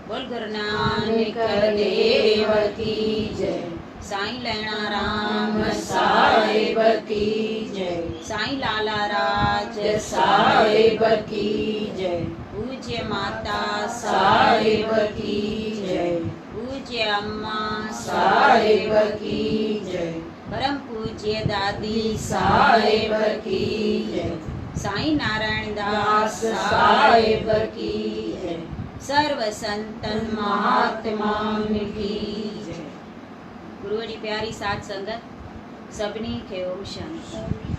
बोल गुरु नानक देव की जय। साईं लैणा राम साहिब की जय। साईं लाला राज साहिब की जय। पूज्य माता साहिब की जय। पूज्य अम्मा साहिब की जय। परम पूज्य दादी साहिब की जय। साईं नारायण दास साहिब की जय। सर्व संतन महात्माउन की जय। गुरु जी प्यारी साध संगत सभिनी खे ओम शांति।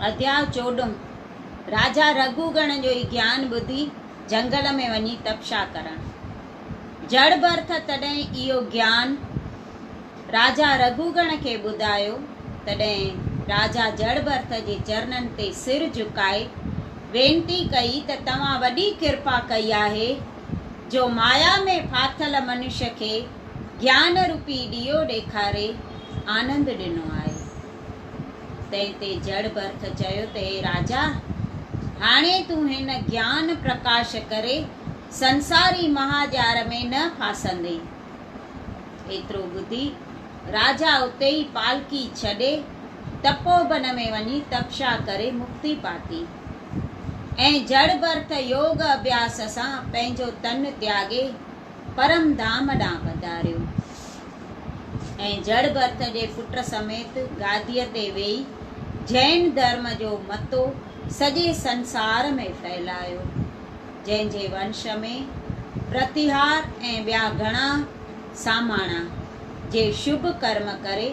अध्याय 14। राजा रघुगण जो ज्ञान ॿुधी जंगल में वञी तपस्या करण। जड़ भर्थ तॾहिं इहो ज्ञान राजा रघुगण खे ॿुधायो। तॾहिं राजा जड़ भर्थ जे चरणनि ते सिर झुकाए वेनती कई त तव्हां वॾी कृपा कई आहे जो माया में फाथल मनुष्य खे ज्ञान रूपी ॾियो ॾेखारे आनंद ॾिनो आहे। तंहिं ते जड़ भर्थ चयो त हे राजा, हाणे तूं हिन ज्ञान प्रकाश करे संसारी महाजार में न फासंदे। एतिरो ॿुधी राजा उते ई पालकी छॾे तपोवन में वञी तपस्या करे मुक्ति पाती ऐं जड़ भर्थ योग अभ्यास सां पंहिंजो तन त्यागे परम धाम ॾांहुं पधारियो ऐं जड़ भर्थ जे पुट समेत गादीअ ते वेही जैन धर्म जो मतो सॼे संसार में फैलायो, जंहिंजे वंश में प्रतिहार ऐं ॿिया घणा सामाणा जे शुभ कर्म करे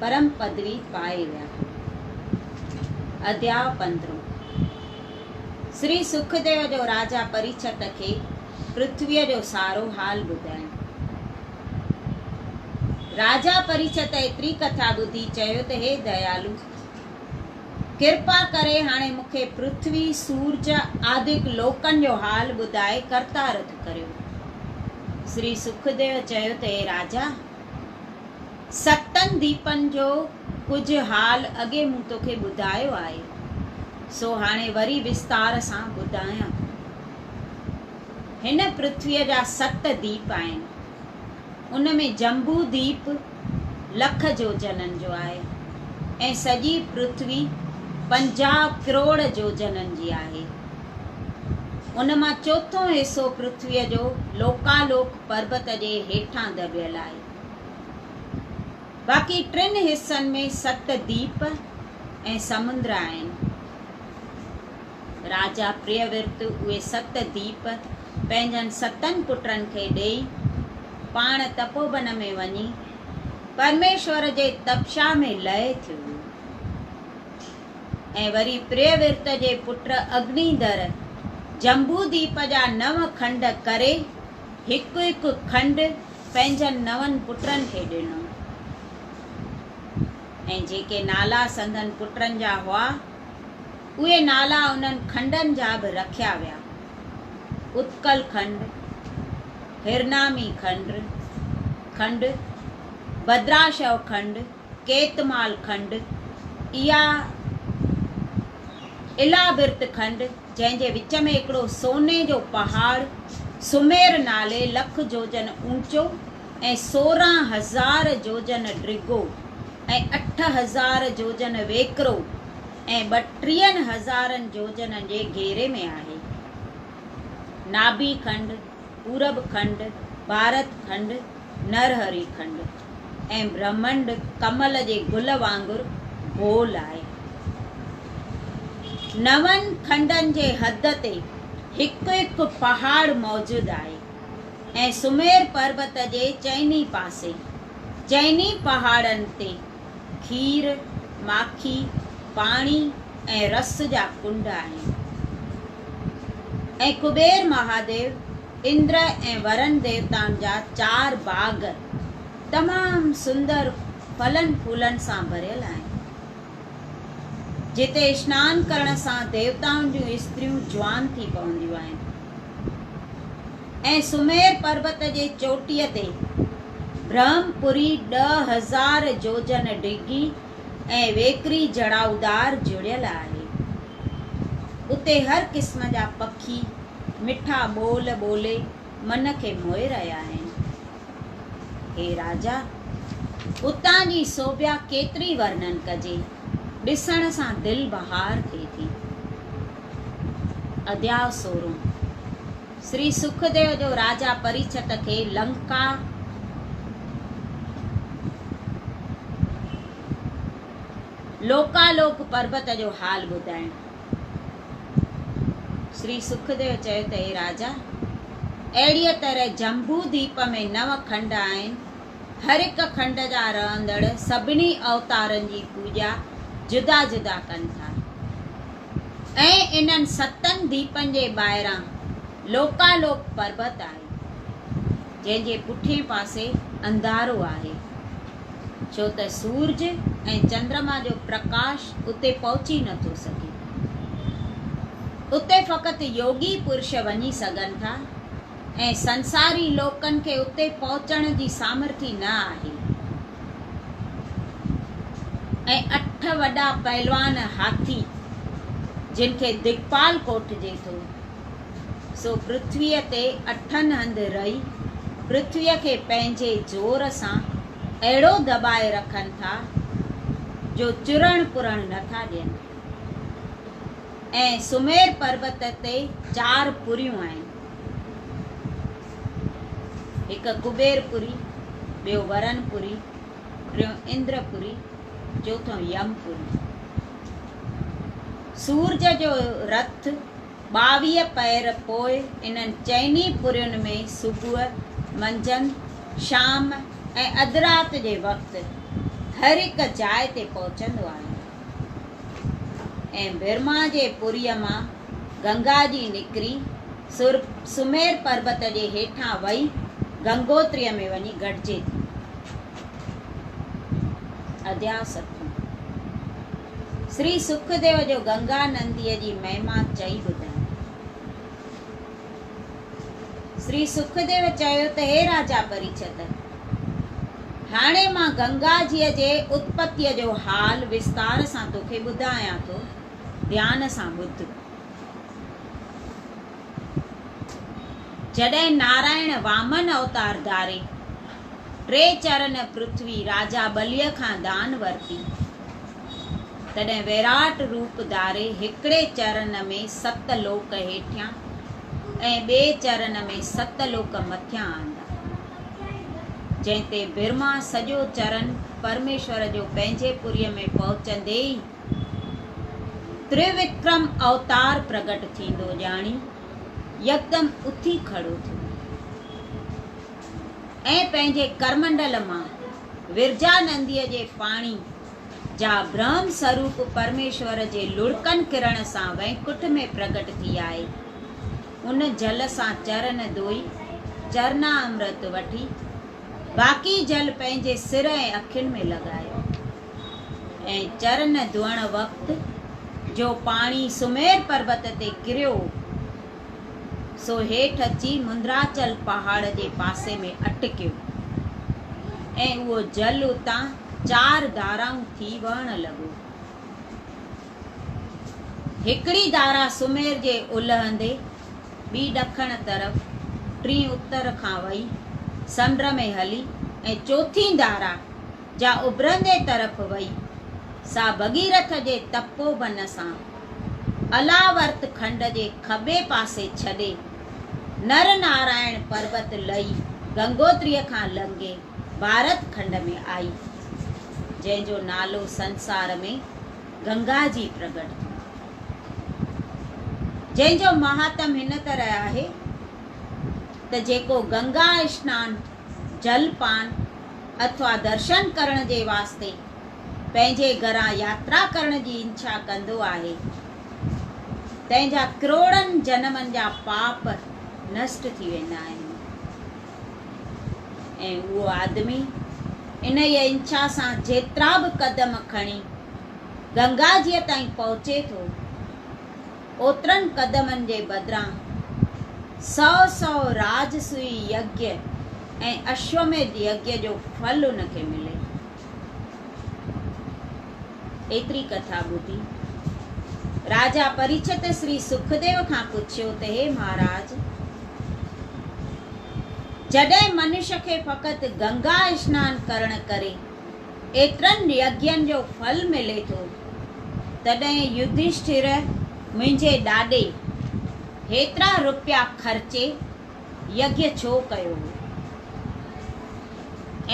परम पदवी पाए विया। अध्याय 15। श्री सुखदेव जो राजा परीक्षित खे पृथ्वीअ जो सारो हाल ॿुधायो। राजा परीक्षित एतिरी कथा ॿुधी चयो त हे दयालु, कृपा करे हाणे मूंखे पृथ्वी सूरज आदिक लोकनि जो हाल ॿुधाए करतारथ करियो। श्री सुखदेव चयो त हे राजा, सतनि दीपनि जो कुझु हाल अॻे मूं तोखे ॿुधायो आहे, सो हाणे वरी विस्तार सां ॿुधायां। हिन पृथ्वीअ जा 7 दीप आहिनि। उन में जम्बू दीप लख जोजननि जो आहे ऐं सॼी पृथ्वी 50 करोड़ जोजननि जी आहे। उन मां चोथों हिसो पृथ्वीअ जो लोकालोक पर्वत जे हेठां दबियल आहे। बाक़ी 3 हिसनि में 7 दीप ऐं समुंद्र आहिनि। राजा प्रियव्रत उहे 7 दीप पंहिंजनि 7 पुटनि खे ॾेई पाण तपोवन में वञी परमेश्वर जे तपस्या में लय थियो ऐं वरी प्रियव्रत जे पुट अग्निधर जम्बूदीप जा 9 खंड करे हिकु हिकु खंड पंहिंजनि 9 पुटनि खे ॾिनो ऐं जेके नाला संदन पुटनि जा हुआ उहे नाला उन्हनि खंडनि जा बि रखिया विया। उत्कल खंड, हिरनामी खंड, भद्राशव खंड, केतमाल खंड, इहा इलाबिर्त खंड, जंहिंजे विच में हिकिड़ो सोने जो पहाड़ सुमेर नाले लख जोजन ऊंचो ऐं 16,000 जोजन डिघो ऐं 8,000 जोजन वेकरो ऐं 32,000 जोजन जे घेरे में आहे। नाभि खंड, पूरब खंड, भारत खंड, नरहरि खंड ऐं ब्रह्मंड कमल जे गुल वांगुरु गोल आहे। 9 खंडनि जे हद ते हिकु हिकु पहाड़ मौजूदु आहे ऐं सुमेर पर्वत जे चइनी पासे चइनी पहाड़नि ते खीर, माखी, पाणी ऐं रस जा कुंड आहिनि ऐं कुबेर महादेव इंद्र ऐं वरुण देवताउनि जा 4 बाग तमामु सुंदर फलनि फूलनि सां भरियल आहिनि, जिते स्नान करण सां देवताउनि जूं स्त्रियूं जवान थी पवंदियूं आहिनि। ऐं सुमेर पर्वत जे चोटीअ ते ब्रह्मपुरी 10,000 जोजन डिघी ऐं वेकरी जड़ाऊदार जुड़ियल आहे। उते हर क़िस्म जा पखी मिठा ॿोल ॿोले मन खे मोहे रहिया आहिनि। हे राजा, उतां जी सोभ्या केतिरी वर्णन कजे, ॾिसण सां दिलि बहार थिए थी। अध्याय 16। श्री सुखदेव जो राजा परीक्षित खे लंका लोकालोक पर्वत जो हाल ॿुधाइण। श्री सुखदेव चयो त हे राजा, अहिड़ीअ तरह जम्बू द्वीप में 9 खंड आहिनि। हर हिक खंड जा रहंदड़ सभिनी अवतारनि जी पूॼा जुदा जुदा कनि था। ऐं इन्हनि 7 द्वीपनि जे ॿाहिरां लोकालोक पर्वत आहे, जंहिंजे पुठिए पासे अंधारो आहे, छो त सूरज ऐं चंद्रमा जो प्रकाश उते पहुची नथो सघे। उते फ़क़ति योगी पुरुष वञी सघनि था ऐं संसारी लोकनि खे उते पहुचण जी सामर्थ्य न आहे। ऐं 8 वॾा पहलवान हाथी, जिन खे दिक्पाल कोठिजे थो, सो पृथ्वीअ ते 8 हंधि रही पृथ्वीअ खे पंहिंजे ज़ोर सां अहिड़ो दॿाए रखनि था जो चुरण पुरण नथा ॾियनि। ऐं सुमेर पर्वत ते 4 पुरियूं आहिनि, हिकु कुबेरपुरी, ॿियो वरनपुरी, टियों इंद्रपुरी, चौथों यमपुरी। सूरज जो रथ 22 पैर पोइ इन्हनि चइनी पुरियुनि में सुबुह, मंझंदि, शाम ऐं अधरात जे वक़्तु हर हिक जाइ ते पहुचंदो आहे। ऐं ब्रह्मा जे पुरीअ मां गंगा जी निकिरी सुमेर पर्वत जे हेठां वही गंगोत्रीअ में वञी गॾिजे थी। अध्याय 7। श्री सुखदेव जो गंगा नंदीअ जी महिमा चई ॿुधाई। श्री सुखदेव चयो त हे राजा परीक्षित, हाणे मां गंगा जीअ जे उत्पत्तिअ जो हाल विस्तार सां तोखे ॿुधायां थो, ध्यान सां ॿुध। जॾहिं नारायण वामन अवतार धारे 3 चरण पृथ्वी राजा बलीअ खां दान वरिती, तॾहिं विराट रूप धारे हिकिड़े चरण में 7 लोक हेठियां ऐं ॿिए चरण में 7 लोक मथियां आंदा, जंहिं ते ब्रह्मा सॼो चरण परमेश्वर जो पंहिंजे पुरीअ में पहुचंदे ई त्रिविक्रम अवतार प्रगट थींदो ॼाणी यकदम उथी खड़ो थियो ऐं पंहिंजे करमंडल मां विरजा नंदीअ जे पाणी जा ब्रह्म स्वरूप परमेश्वर जे लुड़कन किरण सां वैकुंठ में प्रगट थी आए। उन जल सां चरण धोई चरना अमृत वठी बाक़ी जल पंहिंजे सिर ऐं अखियुनि में लॻायो ऐं चरण धोअण वक़्तु जो पाणी सुमेर पर्वत ते किरियो, सो हेठि अची मुंद्राचल पहाड़ जे पासे में अटकियो ऐं उहो जल उतां 4 धाराऊं थी वहण लॻो। हिकिड़ी धारा सुमेर जे उलहंदे, ॿी ॾखण तरफ़, 3 उत्तर खां वही समुंड में हली ऐं चौथी धारा जा उभरंदे तरफ़ वही सा भगीरथ जे तपोवन सां अलावर्त खंड जे खॿे पासे छॾे नर नारायण पर्वत लही गंगोत्रीअ खां लंघे भारत खंड में आई, जंहिंजो नालो संसार में गंगा जी प्रगट थी, जंहिंजो महात्म हिन तरह आहे त जेको गंगा स्नान, जलपान अथवा दर्शन करण जे वास्ते पंहिंजे घरां यात्रा करण जी इच्छा कंदो आहे, तंहिंजा करोड़नि जन्मनि जा पाप नष्ट थी वेंदा आहिनि ऐं उहो आदमी इन जी इच्छा सां जेतिरा बि क़दम खणी गंगा जीअ ताईं पहुचे थो, ओतिरनि क़दमनि जे बदिरां 100 राजसूई यज्ञ ऐं अश्वमेध यज्ञ जो फल उनखे मिले। एतिरी कथा ॿुधी राजा परीक्षित श्री सुखदेव खां पुछियो त हे महाराज, जॾहिं मनुष्य खे फ़क़ति गंगा स्नान करण करे एतिरनि यज्ञनि जो फल मिले थो, तॾहिं युधिष्ठिर मुंहिंजे ॾाॾे हेतिरा रुपया ख़र्चे यज्ञ छो कयो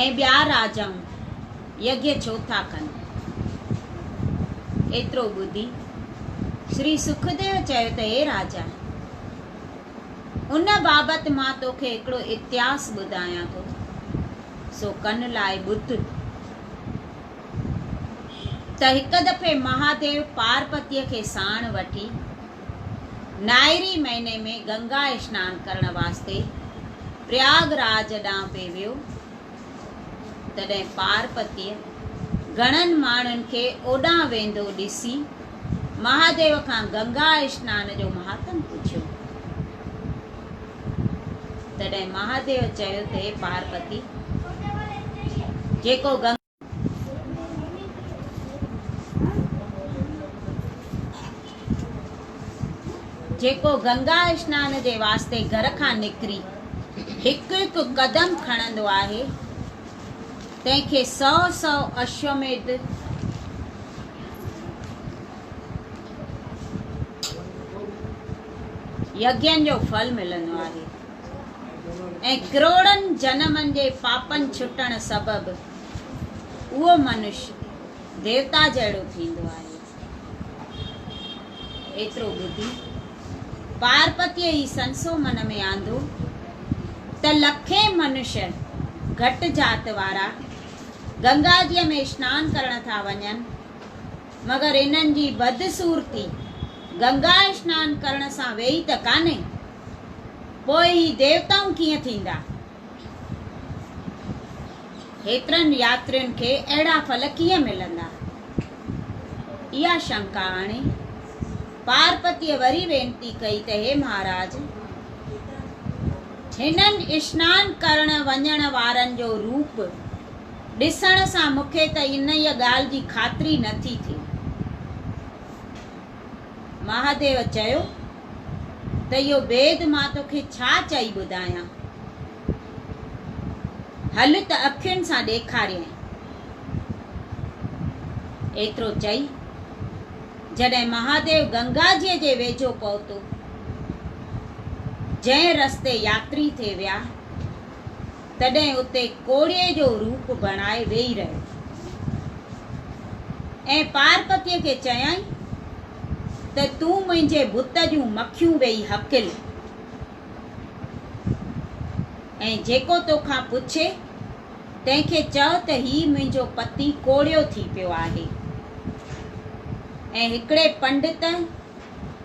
ऐं ॿिया राजाऊं यज्ञ छो था कनि? एतिरो ॿुधी श्री सुखदेव चयो त हे राजा, उन बाबति मां तोखे हिकिड़ो इतिहास ॿुधायां थो, सो कन लाइ ॿुध। त हिकु दफ़े महादेव पार्वतीअ खे साण वठी नायरी महीने में गंगा स्नान करण वास्ते प्रयागराज ॾांहुं पे वियो। तॾहिं पार्वतीअ घणनि माण्हुनि खे ओॾां वेंदो ॾिसी महादेव खां गंगा स्नान जो महात्म पुछियो। तॾहिं महादेव चयो त हे पार्वती, जेको गंगा स्नान जे वास्ते घर खां निकिरी हिकु हिकु कदम खणंदो आहे, तंहिंखे 100 अश्वमेध यज्ञनि जो फल मिलंदो आहे ऐं करोड़नि जन्मनि जे पापनि छुटण सबबि उहो मनुष्य देवता जहिड़ो थींदो आहे। एतिरो ॿुधी पार्वतीअ ई संसो मन में आंदो त लखे मनुष्य घटि जात वारा गंगाजीअ में स्नान करण था वञनि, मगर इन्हनि जी बदसूरती गंगा स्नान करण सां वेही त कान्हे, पोइ ही देवताऊं कीअं थींदा? हेतिरनि यात्रियुनि खे अहिड़ा फल कीअं मिलंदा? इहा शंका आणे पार्वतीअ वरी वेनती कई त हे महाराज, हिननि स्नान करण वञण वारनि जो रूप ॾिसण सां मूंखे त इन ई ॻाल्हि जी ख़ातिरी नथी थिए। महादेव चयो त इहो भेद मां तोखे छा चई ॿुधायां, हल त अखियुनि सां ॾेखारियईं। एतिरो चई जॾहिं महादेव गंगाजीअ जे वेझो पहुतो, जंहिं रस्ते यात्री थे विया, तॾहिं उते कोड़िए जो रूप बणाए वेही रहियो ऐं पार्वतीअ खे चयईं त तूं मुंहिंजे भुत जूं मखियूं वेही हकिल ऐं जेको तोखां पुछे तंहिंखे चओ त ही मुंहिंजो पति कोड़ियो थी पियो आहे ऐं हिकिड़े पंडित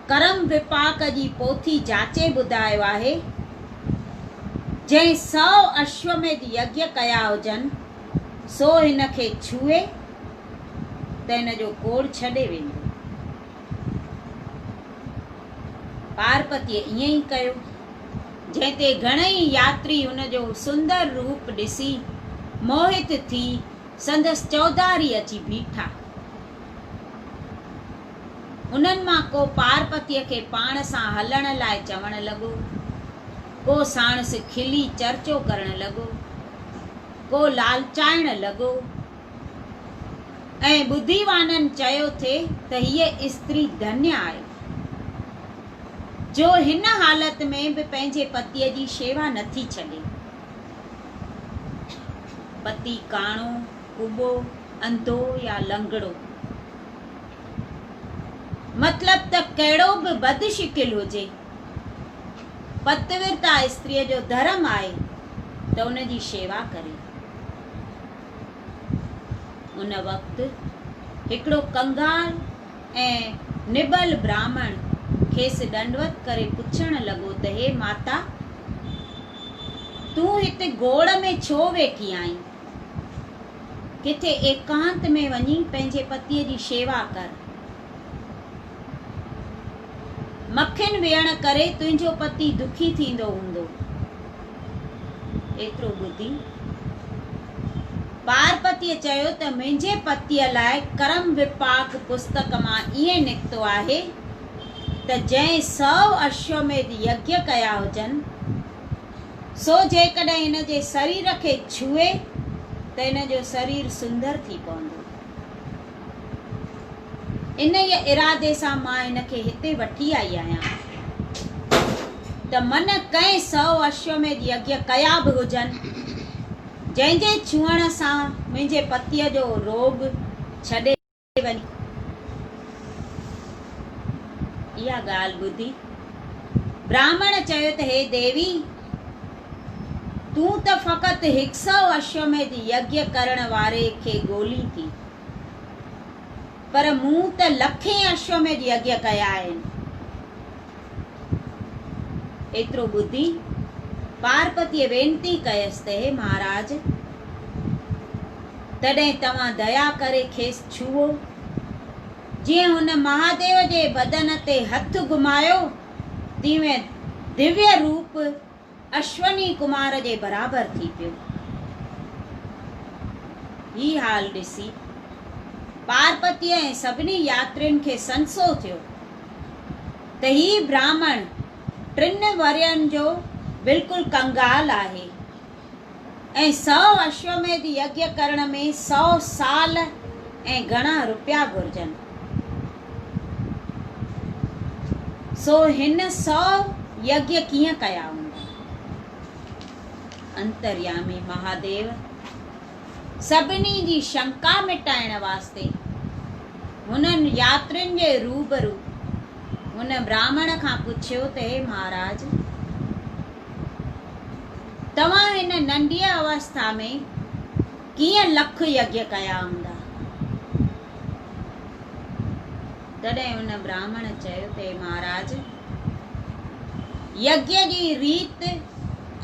करम विपाक जी पोथी जाचे ॿुधायो आहे, जंहिं 100 अश्वमेध यज्ञ कया हुजनि, सो हिन खे छुए त हिन जो कोड़ छॾे वेंदो। पार्वतीअ ईअं ई कयो, जंहिं ते घणेई यात्री हुन जो सुंदर रूप ॾिसी मोहित थी संदसि चौधारी अची बीठा। उन्हनि मां को पार्वतीअ खे पाण सां हलण लाइ चवण लॻो, को साणसि खिली चर्चो करण लॻो, को लालचाइण लॻो ऐं ॿुद्धीवाननि चयो थे त हीअ स्त्री धन्य आहे जो हिन हालत में बि पंहिंजे पतीअ जी शेवा नथी छॾे। पति काणो, कुॿो, अंधो या लंगड़ो, मतलब त कहिड़ो बि बदशिकिल हुजे, पतिव्रता स्त्रीअ जो धर्म आहे त उन जी शेवा करे। उन वक़्तु हिकिड़ो कंगाल ऐं निबल ब्राह्मण खेसि दंडवत करे पुछण लॻो त हे माता, तूं हिते गोड़ में छो वेठी आहीं? किथे एकांत में वञी पंहिंजे पतीअ जी शेवा कर। मखिन वेहण करे तुंहिंजो पति दुखी थींदो हूंदो। एतिरो ॿुधी पार्वतीअ चयो त मुंहिंजे पतीअ लाइ कर्म विपाक पुस्तक मां ईअं निकितो आहे त जंहिं 100 अश्वमेध यज्ञ कया हुजनि सो जेकॾहिं हिन जे शरीर खे छुए त हिन जो शरीर सुंदर थी पवंदो। इन इरादे सां मां हिन खे हिते वठी आई आहियां त मन कंहिं 100 अश्वमेध यज्ञ कया बि हुजनि जंहिंजे छुअण सां मुंहिंजे पतीअ जो रोग छॾे वञे। इहा ॻाल्हि ॿुधी ब्राह्मण चयो त हे देवी, तूं त फ़क़ति 100 अश्वमेध यज्ञ करण वारे खे ॻोल्ही थी, पर मूं त लखें अश्वमेध यज्ञ कया आहिनि। एतिरो ॿुधी पार्वतीअ वेनती कयसि त हे महाराज, तॾहिं तव्हां दया करे खेसि छुओ। जीअं हुन महादेव जे बदन ते हथ घुमायो तीअं दिव्य रूप अश्वनी कुमार जे बराबर थी पियो। ही हाल ॾिसी पार्वतीअ ऐं सभिनी यात्रियुनि खे संसो थियो त ही ब्राह्मण 3 वरयनि जो बिल्कुलु कंगाल आहे ऐं 100 अश्वमेध यज्ञ करण में 100 साल ऐं घणा रुपया घुर्जनि। सो हिन 100 यज्ञ कीअं कया हूंदा। अंतर्यामी महादेव सभिनी जी शंका मिटाइण वास्ते हुननि यात्रियुनि जे रूबरू हुन ब्राह्मण खां पुछियो त हे महाराज, तव्हां हिन नंढी अवस्था में कीअं लख यज्ञ कया हूंदा। तॾहिं हुन ब्राह्मण चयो त हे महाराज, यज्ञ जी रीत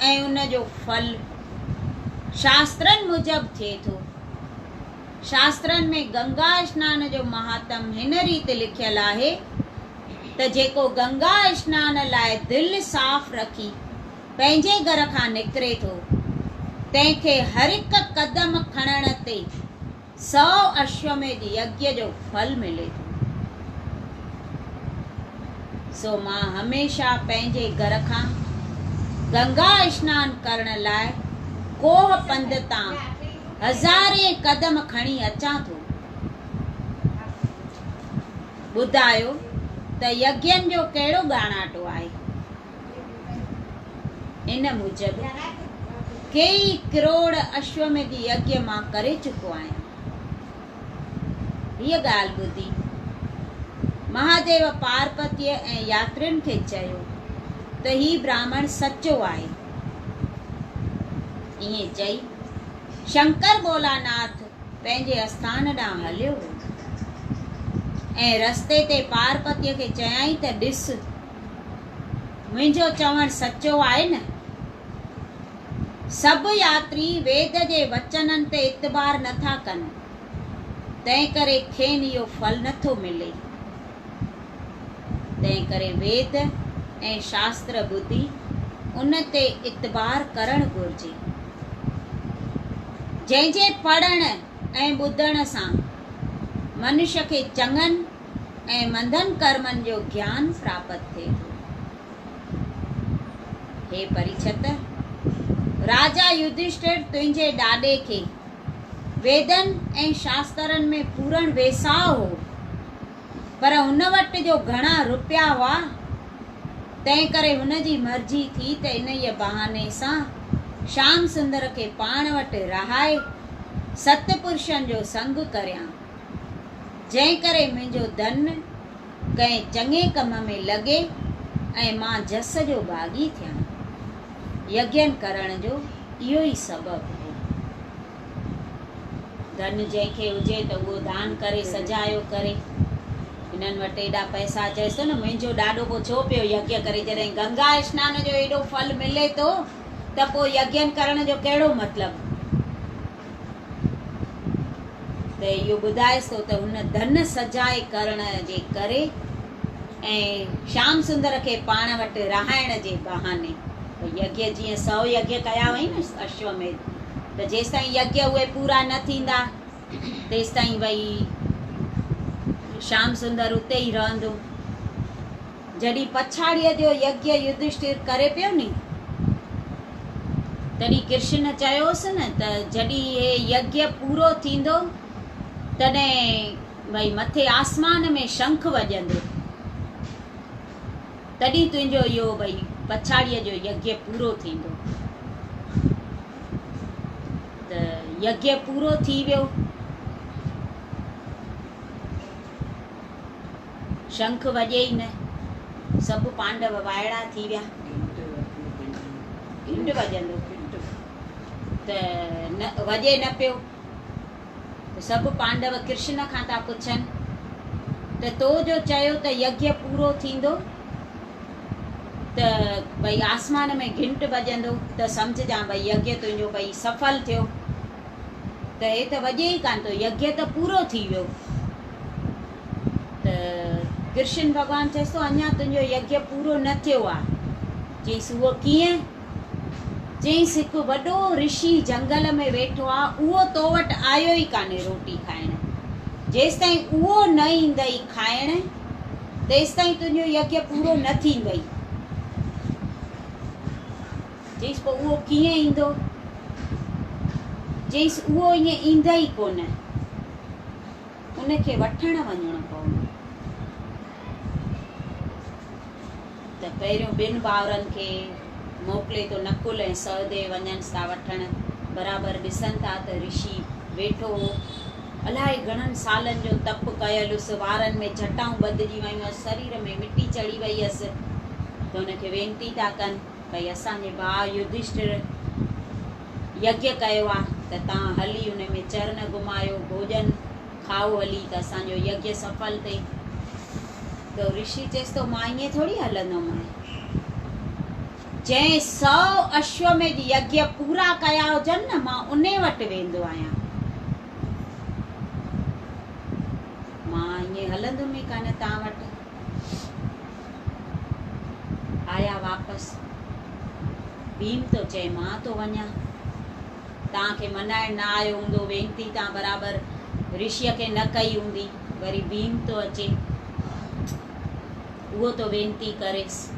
ऐं उन जो फल शास्त्रनि मुजब थिए थो। शास्त्रनि में गंगा स्नान जो महात्म हिन रीति लिखियल आहे त जेको गंगा स्नान लाइ दिलि साफ़ रखी पंहिंजे घर खां निकिरे थो तंहिंखे हर हिकु कदम खणण ते 100 अश्वमेध यज्ञ जो फल मिले थो। सो मां हमेशा पंहिंजे घर खां गंगा स्नान करण लाइ कोह पंध तां 1000 कदम खणी अचां थो। ॿुधायो त यज्ञनि जो कहिड़ो ॻाणाटो आहे। इन मुजब कई करोड़ अश्वमेध यज्ञ मां करे चुको आहियां। हीअ ॻाल्हि ॿुधी महादेव पार्वतीअ ऐं यात्रियुनि खे चयो त ही ब्राह्मण सचो आहे। ईअं चई शंकर भोलानाथ पंहिंजे आस्थान ॾांहुं हलियो ऐं रस्ते ते पार्वतीअ खे चयाईं त ॾिस, मुंहिंजो चवणु सचो आहे न। सभु यात्री वेद जे वचननि ते इतबार नथा कनि, तंहिं करे खेनि इहो फल नथो मिले। तंहिं करे वेद ऐं शास्त्र ॿुधी उन ते इतबार करणु घुरिजे। जंहिंजे पढ़ण ऐं ॿुधण सां मनुष्य खे चङनि ऐं मंदनि कर्मनि जो ज्ञान प्राप्त थिए थो। हे परीक्षित, राजा युधिष्ठिर तुंहिंजे ॾाॾे खे वेदनि ऐं शास्त्रनि में पूरण वेसाह हो, पर हुन वटि जो घणा रुपया हुआ, तंहिं करे हुन जी मर्ज़ी थी त इन ई बहाने सां श्याम सुंदर खे पाण वटि रहाए सतपुरुषनि जो संग करियां, जंहिं करे मुंहिंजो धन कंहिं चङे कम में लॻे ऐं मां जस जो भागी थियां। यज्ञनि करण जो इहो ई सबबु हो। धन जंहिंखे हुजे त उहो दान करे सजायो करे। हिननि वटि एॾा पैसा, चएसि थो न मुंहिंजो ॾाॾो पोइ छो पियो यज्ञ करे। जॾहिं गंगा स्नान जो एॾो फल मिले थो त पोइ यज्ञनि करण जो कहिड़ो मतिलबु। त इहो ॿुधाएसि थो त हुन धन सजाए करण जे करे ऐं श्याम सुंदर खे पाण वटि रहाइण जे बहाने यज्ञ जीअं 100 यज्ञ कया हुई न अश्वमेध, त जेसिताईं यज्ञ उहे पूरा न थींदा तेसिताईं भई श्याम सुंदर उते ई रहंदो। जॾहिं पछाड़ीअ जो यज्ञ युधिष्ठिर करे पियो नी, तॾहिं कृष्ण चयोसि न त जॾहिं हे यज्ञ पूरो थींदो तॾहिं भई मथे आसमान में शंख वॼंदो, तॾहिं तुंहिंजो इहो भई पछाड़ीअ जो यज्ञ पूरो थींदो। त यज्ञ पूरो थी वियो, शंख वॼे ई न, सभु पांडव वाइड़ा थी विया। घिंड वॼंदो त न वॼे न पियो, त सभु पांडव कृष्ण खां था पुछनि त तो जो चयो त यज्ञ पूरो थींदो त भई आसमान में घिंट वॼंदो त सम्झजां भई यज्ञ तुंहिंजो भई सफल थियो। त हे त वॼे ई कान थो, यज्ञ त पूरो थी वियो। त कृष्ण भॻवानु चएसि थो अञा तुंहिंजो यज्ञ पूरो न थियो आहे। चईसि उहो कीअं? चईसि हिकु वॾो ऋषि जंगल में वेठो आहे, उहो तो वटि आयो ई कान्हे रोटी खाइण। जेसिताईं उहो न ईंदई खाइण तेसिताईं तुंहिंजो यज्ञ पूरो न थींदई। चईसि पोइ उहो कीअं ईंदो? चईसि उहो ईअं ईंदई कोन, उनखे वठण वञणो पवंदो। त पहिरियों ॿिनि भाउरनि खे मोकिले थो, नकुल ऐं सहदेव वञनि था वठण। बराबरि ॾिसनि था त ऋषि वेठो हो, अलाए घणनि सालनि जो तप कयल हुअसि, वारनि में जटाऊं ॿधिजी वयूं हुअसि, शरीर में मिटी चढ़ी वई हुअसि। त हुनखे वेनिती था कनि भई असांजे भाउ युधिष्ठिर यज्ञ कयो आहे त तव्हां हली हुन में चरण घुमायो, भोजन खाओ हली त असांजो यज्ञ सफल थिए। त ऋषि चएसि थो मां ईअं थोरी हलंदुमि, जंहिं 100 अश्वमेध यज्ञ पूरा कया हुजनि न मां उन वटि वेंदो आहियां, मां ईअं हलंदुमि ई कान तव्हां वटि। आया वापसि, भीम तो चए मां तो वञा, तव्हांखे मनाइण न आयो हूंदो, वेनिती तव्हां बराबरि ऋषिअ खे न कई हूंदी। वरी भीम तो अचे, उहो तो वेनिती करेसि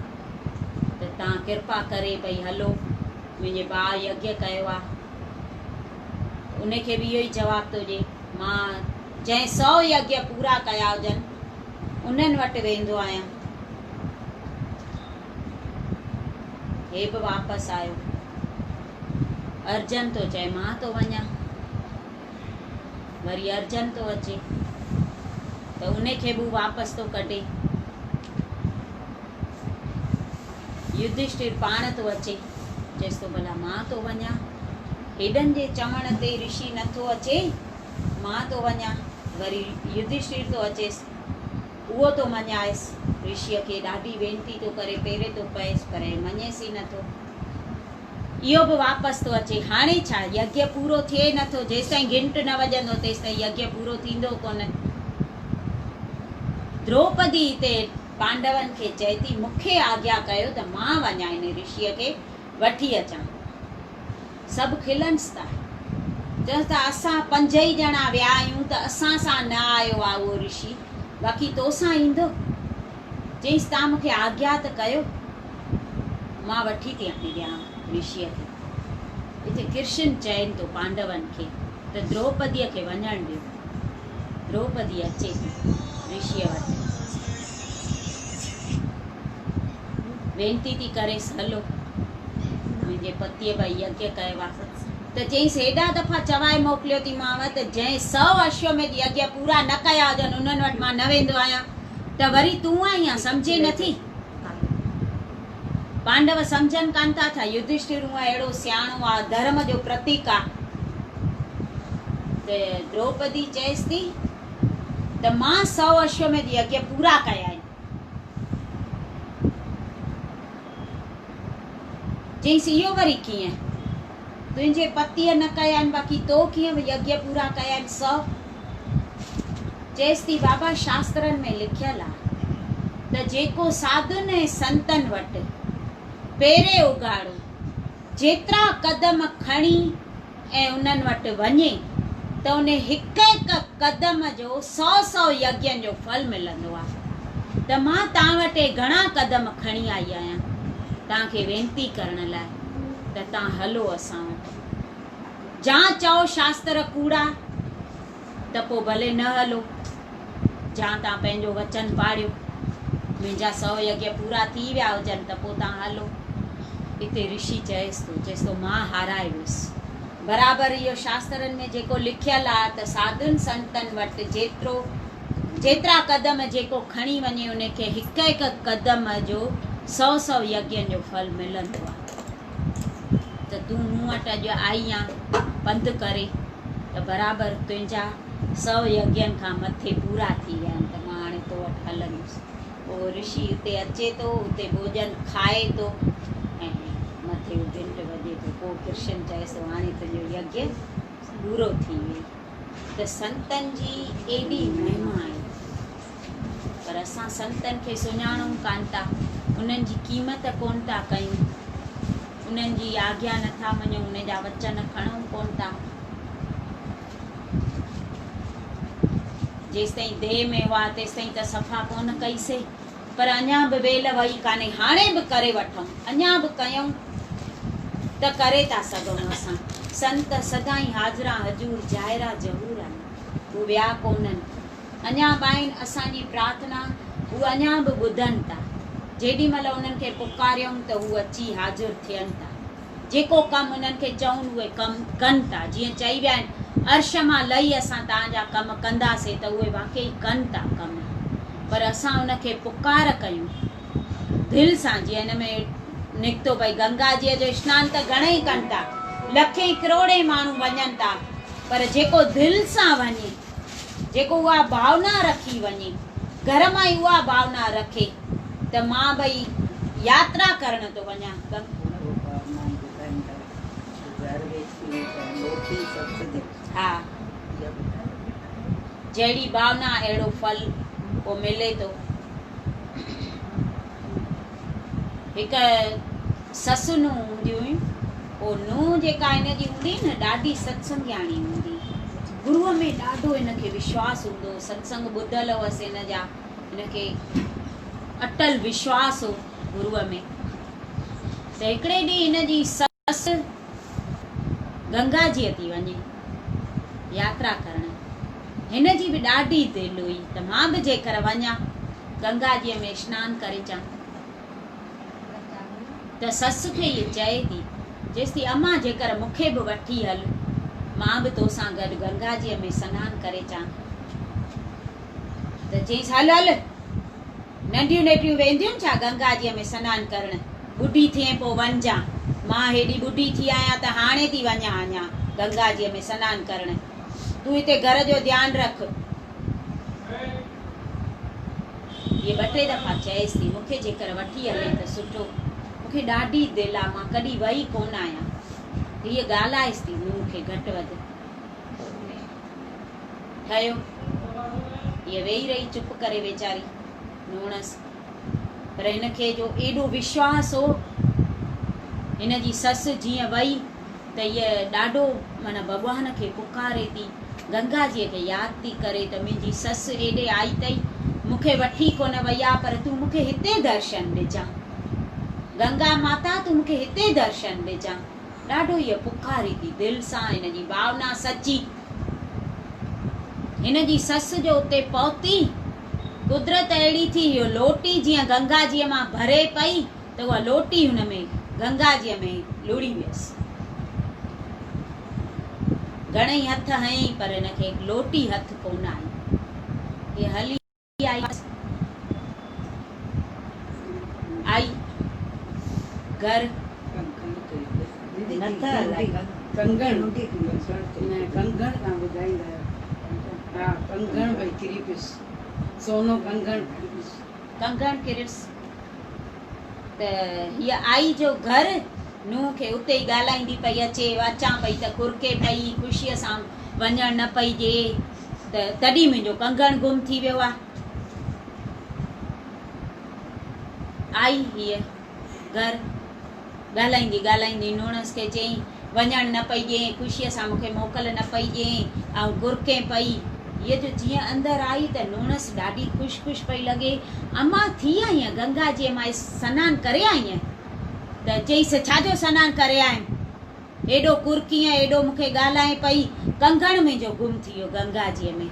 त तव्हां कृपा करे भई हलो, मुंहिंजे भाउ यज्ञ कयो आहे। उनखे बि इहो ई जवाबु थो ॾिए, मां जंहिं 100 यज्ञ पूरा कया हुजनि उन्हनि वटि वेंदो आहियां। हे बि वापसि आयो। अर्जन तो चए मां तो वञा, वरी अर्जन तो अचे त उनखे बि वापसि तो कढे। युधिष्ठिर पाण तो अचे, चएसि तो भला मां तो वञा, हेॾनि जे चवण ते ऋषि नथो अचे, मां तो वञा। वरी युधिष्ठिर तो अचेसि, उहो तो मञाएसि, ऋषिअ खे ॾाढी वेनिती तो करे, पेरे तो पएसि पर मञेसि ई नथो। इहो बि वापसि तो अचे। हाणे छा यज्ञ पूरो थिए नथो, जेसिताईं घिंट न वॼंदो तेसिताईं यज्ञ पूरो थींदो कोन। द्रौपदी हिते पांडवनि खे चए थी मूंखे आज्ञा कयो त मां वञा हिन ऋषिअ खे वठी अचां। सभु खिलन्स था, चवनि था असां 5 ई ॼणा विया आहियूं त असां सां न आयो आहे उहो ऋषि, बाक़ी तोसां ईंदो। चईसि तव्हां मूंखे आज्ञा त कयो, मां वठी थी ॾियां ऋषिअ खे। हिते कृष्ण चवनि थो पांडवनि खे त द्रौपदीअ खे वञणु ॾियो। द्रौपदी अचे थी ऋषिअ वटि, वेनिती थी करेसि हलो मुंहिंजे पतीअ भई यज्ञ कयो आहे। त चईसि हेॾा दफ़ा चवाए मोकिलियो थी मांव त जंहिं 100 अश्वमेध यज्ञ पूरा न कया हुजनि उन्हनि वटि मां न वेंदो आहियां, त वरी तूं आई आहे, सम्झे नथी। पांडव सम्झनि कान था युधिष्ठिर हूअं अहिड़ो सियाणो आहे, धर्म जो प्रतीक आहे। त द्रौपदी चएसि थी त मां 100 अश्वमेध यज्ञ पूरा कया आहिनि। चईसि इहो वरी कीअं, तुंहिंजे पतीअ न कया आहिनि, बाक़ी तो कीअं यज्ञ पूरा कया आहिनि 100? चएसि थी बाबा शास्त्रनि में लिखियल आहे त जेको साधुनि ऐं संतनि वटि पेरे उगाड़ो जेतिरा कदम खणी ऐं उन्हनि वटि वञे त उन हिकु हिकु कदम जो 100 यज्ञनि जो फल मिलंदो आहे। त मां तव्हां वटि घणा कदम खणी आई आहियां तव्हांखे वेनती करण लाइ त तव्हां हलो असां वटि। जा चओ शास्त्र कूड़ा त पोइ भले न हलो, जा तव्हां पंहिंजो वचन पाड़ियो, मुंहिंजा 100 यज्ञ पूरा थी विया हुजनि त पोइ तव्हां हलो। हिते ऋषि चएसि थो मां हाराए वियुसि। बराबरि इहो शास्त्रनि में जेको लिखियल आहे त साधुनि संतनि वटि जेतिरा कदम जेको खणी वञे उनखे हिकु हिकु कदम जो 100 यज्ञनि जो फल मिलंदो आहे। त तूं मूं वटि अॼु आई आहे पंधु करे त बराबरि तुंहिंजा 100 यज्ञनि खां मथे पूरा थी विया आहिनि, त मां हाणे तो वटि हलंदुसि। पोइ ऋषि हुते अचे थो, हुते भोजन खाए थो ऐं मथे घंट वॼे थो। पोइ कृष्ण चएसि थो हाणे तुंहिंजो यज्ञ पूरो थी वई। त संतनि जी एॾी महिमा आहे, पर असां संतनि खे सुञाणूं कान था, उन्हनि जी क़ीमत कोन था कयूं, उन्हनि जी आज्ञा नथा मञूं, उन जा वचन खणूं कोन था। जेसिताईं देह में हुआ तेसिताईं त सफ़ा कोन कईसीं, पर अञा बि वेल वई कान्हे। हाणे बि करे वठूं, अञा बि कयूं त करे था सघूं असां। संत सदाईं हाज़िरा हजूर जाहिरा ज़रूर आहिनि, उहे विया कोन्हनि, अञा बि आहिनि। असांजी प्रार्थना उहे अञा बि ॿुधनि था। जेॾी महिल उन्हनि खे पुकारियूं त उहे अची हाज़िर थियनि था। जेको कमु उन्हनि खे चवनि उहे कमु कनि था। जीअं चई विया आहिनि अर्श मां लही असां तव्हांजा कमु कंदासीं, त उहे वाक़ई कनि था कमु, पर असां उनखे पुकार कयूं दिलि सां। जीअं हिन में निकितो भई गंगा जीअ जो सनानु त घणेई कनि था, लखे करोड़े माण्हू वञनि था, पर जेको दिलि सां वञे, जेको उहा भावना रखी वञे, घर मां ई उहा भावना रखे त मां भई यात्रा करण थो वञा। हा, जहिड़ी भावना अहिड़ो फल पोइ मिले थो। हिकु ससु नूंहुं हूंदियूं हुयूं, पोइ नूंहुं जेका हिनजी हूंदी न ॾाढी सत्संगियाणी हूंदी, गुरूअ में ॾाढो हिनखे विश्वास हूंदो, सत्संग ॿुधल हुअसि हिन जा, हिनखे अटल विश्वास हो गुरूअ में। त हिकिड़े ॾींहुं हिनजी ससु गंगा जीअ थी वञे यात्रा करण, हिनजी बि ॾाढी दिलि हुई त मां बि जेकर वञा गंगा जीअ में सनानु करे अचां। त ससु खे इहे चए थी, चएसि थी अम्मा जेकर मूंखे बि वठी हल, मां बि तोसां गॾु गंगा जीअ में सनानु करे अचां। त चईसि हल हल, नंढियूं नंढियूं वेंदियूं छा गंगा जीअ में सनानु करणु, ॿुढी थिए पोइ वञजां। मां हेॾी ॿुढी थी आहियां त हाणे थी वञा अञा गंगा जीअ में सनानु करणु, तूं हिते घर जो ध्यानु रख। इहे 2-3 दफ़ा चएसि थी, मूंखे जेकर वठी हले त सुठो, मूंखे ॾाढी दिलि आहे, मां कॾहिं वई कोन आहियां। हीअ ॻाल्हाएसि थी नूंहुं खे घटि वधि। ठहियो, हीअ वेही रही चुप करे वीचारी नूणसि, पर हिनखे जो एॾो विश्वास हो, हिनजी ससु जीअं वई त हीअ ॾाढो माना भॻवान खे पुकारे थी, गंगा जीअ खे यादि थी करे त मुंहिंजी ससु एॾे आई अथई, मूंखे वठी कोन वई आहे, पर तूं मूंखे हिते दर्शन ॾिजां, गंगा माता तूं मूंखे हिते दर्शन ॾिजां। ॾाढो हीअ पुकारी थी दिलि सां, हिनजी भावना सची। हिनजी ससु जो उते पहुती, कुदरत अहिड़ी थी, इहो लोटी जीअं गंगा जीअ मां भरे पई त उहा लोटी हुन में गंगा जीअ में लुड़ी वियसि। घणेई हथ हयईं पर हिनखे लोटी हथ कोन आई। हीअ हली आई घर सोनो कंगण किरिस। त हीअ आई जो घर नूंहं खे उते ई ॻाल्हाईंदी पई अचे, अचां पई त कुरके पई, ख़ुशीअ सां वञणु न पई ॾिए। तॾहिं मुंहिंजो कंगण गुम थी वियो आहे। आई हीअ घर ॻाल्हाईंदी ॻाल्हाईंदी नूणस खे चयईं वञणु न पई ॾिए, ख़ुशीअ सां मूंखे मोकल न पई ॾिए ऐं गुरके पई। हीअ जो जीअं अंदरि आई त नूणस ॾाढी ख़ुशि ख़ुशि पई लॻे। अम्मा थी आईं गंगा जीअ मां सनानु करे आईं? त चईसि छाजो सनानु करे आयमि? एॾो कुरकीअ एॾो मूंखे ॻाल्हाए पई, कंगण मुंहिंजो गुम थी वियो गंगा जीअ में।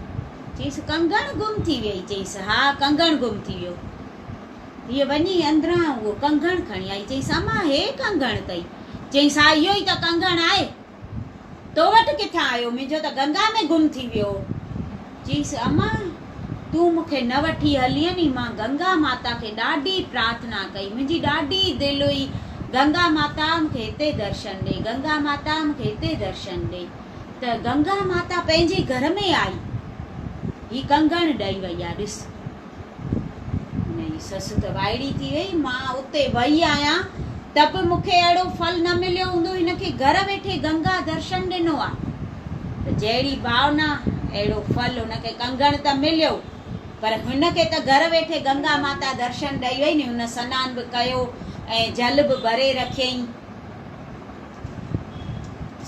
चईसि कंगण गुम थी वई? चईसि हा कंगण गुम थी वियो। हीअ वञी अंदरां उहो कंगण खणी आई। चईसि अम्मा हे कंगण अथई? चईसि हा इहो ई त कंगण आहे। तो वटि किथां आयो? मुंहिंजो त गंगा में गुम थी वियो। चईसि अम्मा तूं मूंखे न वठी हलीअ नी, मां गंगा माता खे ॾाढी प्रार्थना कई, मुंहिंजी ॾाढी दिलि हुई गंगा माता मूंखे हिते दर्शन ॾे, गंगा माता मूंखे हिते दर्शन ॾे। त गंगा माता पंहिंजे घर में आई, ही कंगण ॾेई वई आहे ॾिस। ससु त वाइड़ी थी वई, मां उते वई आहियां त बि मूंखे अहिड़ो फल न मिलियो हूंदो, हिनखे घर वेठे गंगा दर्शन ॾिनो आहे। त जहिड़ी भावना अहिड़ो फल हुनखे कंगण त मिलियो, पर हुनखे त घर वेठे गंगा माता दर्शन ॾेई वई नी। हुन सनानु बि कयो ऐं जल बि भरे रखियईं।